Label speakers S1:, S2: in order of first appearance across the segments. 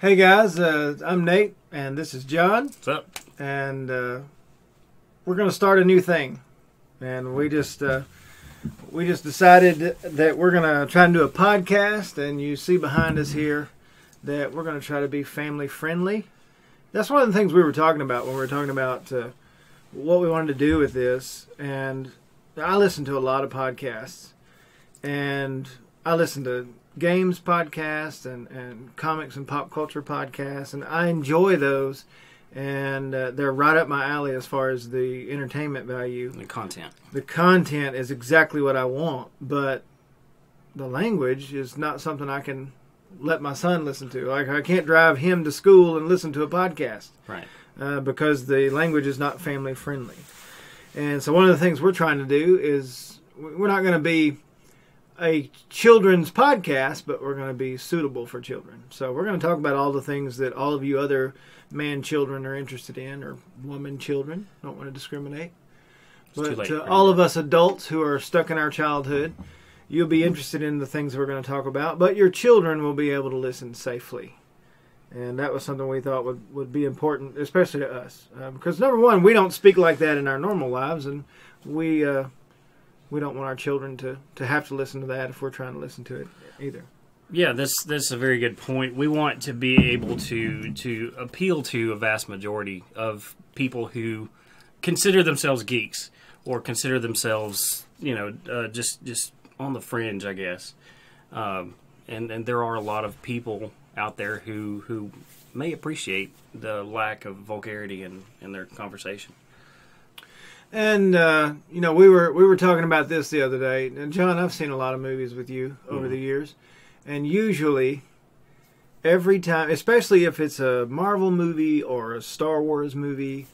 S1: Hey guys, I'm Nate, and this is John.
S2: What's up?
S1: And we're going to start a new thing. And we just decided that we're going to try and do a podcast. And you see behind us here that we're going to try to be family friendly. That's one of the things we were talking about when we were talking about what we wanted to do with this. And I listen to a lot of podcasts, and I listen to games podcasts and comics and pop culture podcasts, and I enjoy those, and they're right up my alley as far as the entertainment value.
S2: The content.
S1: The content is exactly what I want, but the language is not something I can let my son listen to. Like, I can't drive him to school and listen to a podcast.
S2: Right.
S1: Because the language is not family friendly. And so one of the things we're trying to do is, we're not going to be a children's podcast, but we're going to be suitable for children. So we're going to talk about all the things that all of you other man children are interested in, or woman children. Don't want to discriminate. But to all of us adults who are stuck in our childhood, you'll be interested in the things we're going to talk about, but your children will be able to listen safely. And that was something we thought would be important, especially to us. Because number one, we don't speak like that in our normal lives, and we don't want our children to have to listen to that if we're trying to listen to it either.
S2: Yeah, that's a very good point. We want to be able to appeal to a vast majority of people who consider themselves geeks or consider themselves, just on the fringe, I guess. And there are a lot of people out there who may appreciate the lack of vulgarity in their conversation.
S1: And we were talking about this the other day. And John, I've seen a lot of movies with you over the years, and usually every time, especially if it's a Marvel movie or a Star Wars movie,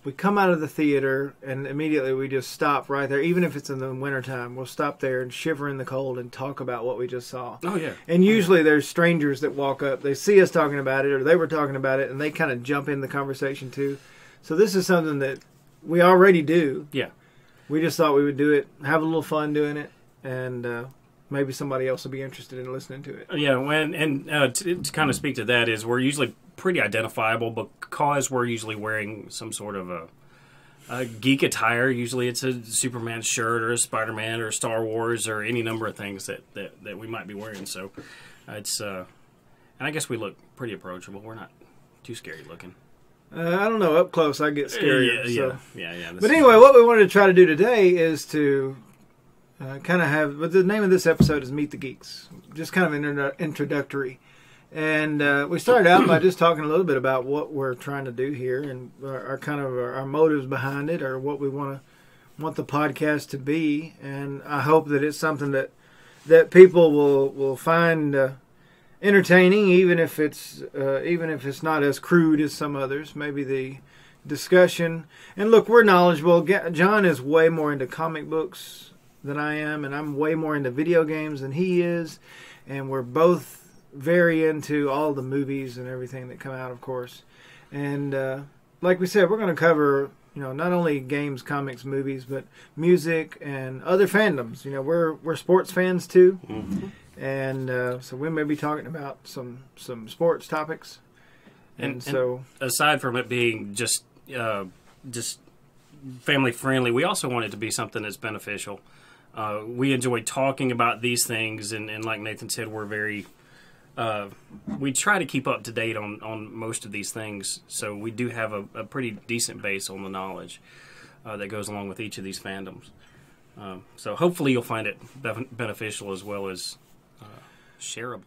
S1: we come out of the theater and immediately we just stop right there. Even if it's in the wintertime, we'll stop there and shiver in the cold and talk about what we just saw.
S2: Oh, yeah.
S1: And usually there's strangers that walk up. They see us talking about it, or they were talking about it, and they kind of jump in the conversation too. So this is something that we already do.
S2: Yeah. We
S1: just thought we would do it, have a little fun doing it, and maybe somebody else will be interested in listening to it.
S2: Yeah, to kind of speak to that is we're usually pretty identifiable because we're usually wearing some sort of a geek attire. Usually it's a Superman shirt or a Spider-Man or Star Wars or any number of things that we might be wearing. So it's and I guess we look pretty approachable. We're not too scary looking.
S1: I don't know. Up close, I get scary.
S2: Yeah.
S1: But anyway, what we wanted to try to do today is to kind of have... But the name of this episode is Meet the Geeks. Just kind of introductory. And we started out by just talking a little bit about what we're trying to do here and our motives behind it, or what we want the podcast to be. And I hope that it's something that people will find entertaining, even if it's not as crude as some others. Maybe the discussion. And look, we're knowledgeable. John is way more into comic books than I am, and I'm way more into video games than he is. And we're both very into all the movies and everything that come out, of course. And like we said, we're going to cover not only games, comics, movies, but music and other fandoms. We're sports fans too. Mm-hmm. And so we may be talking about some sports topics. And
S2: aside from it being just family friendly, we also want it to be something that's beneficial. We enjoy talking about these things, and like Nathan said, we're very we try to keep up to date on most of these things, so we do have a pretty decent base on the knowledge that goes along with each of these fandoms. So hopefully you'll find it beneficial as well as shareable.